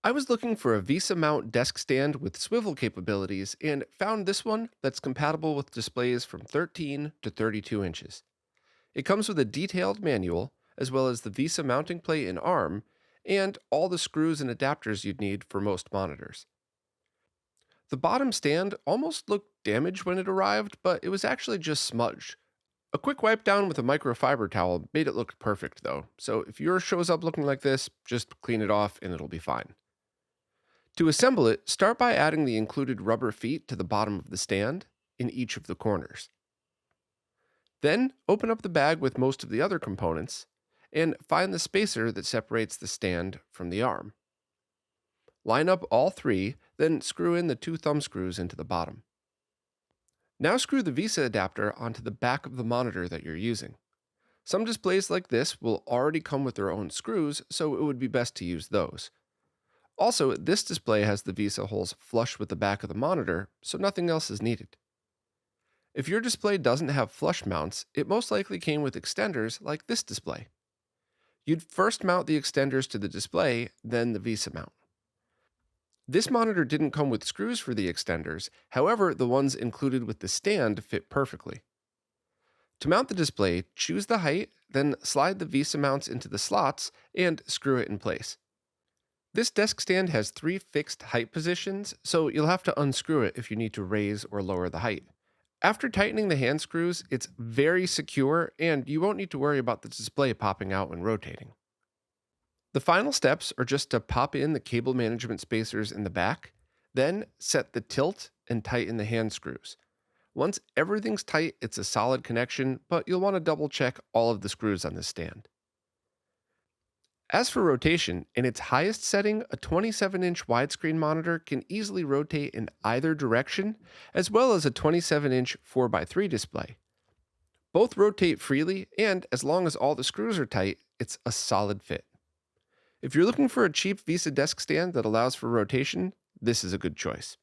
I was looking for a VESA mount desk stand with swivel capabilities and found this one that's compatible with displays from 13 to 32 inches. It comes with a detailed manual, as well as the VESA mounting plate and arm, and all the screws and adapters you'd need for most monitors. The bottom stand almost looked damaged when it arrived, but it was actually just smudged. A quick wipe down with a microfiber towel made it look perfect though, so if yours shows up looking like this, just clean it off and it'll be fine. To assemble it, start by adding the included rubber feet to the bottom of the stand in each of the corners. Then, open up the bag with most of the other components and find the spacer that separates the stand from the arm. Line up all three, then screw in the two thumb screws into the bottom. Now screw the VESA adapter onto the back of the monitor that you're using. Some displays like this will already come with their own screws, so it would be best to use those. Also, this display has the VESA holes flush with the back of the monitor, so nothing else is needed. If your display doesn't have flush mounts, it most likely came with extenders like this display. You'd first mount the extenders to the display, then the VESA mount. This monitor didn't come with screws for the extenders, however, the ones included with the stand fit perfectly. To mount the display, choose the height, then slide the VESA mounts into the slots and screw it in place. This desk stand has three fixed height positions, so you'll have to unscrew it if you need to raise or lower the height. After tightening the hand screws, it's very secure and you won't need to worry about the display popping out when rotating. The final steps are just to pop in the cable management spacers in the back, then set the tilt and tighten the hand screws. Once everything's tight, it's a solid connection, but you'll want to double check all of the screws on this stand. As for rotation, in its highest setting, a 27-inch widescreen monitor can easily rotate in either direction, as well as a 27-inch 4x3 display. Both rotate freely, and as long as all the screws are tight, it's a solid fit. If you're looking for a cheap VESA desk stand that allows for rotation, this is a good choice.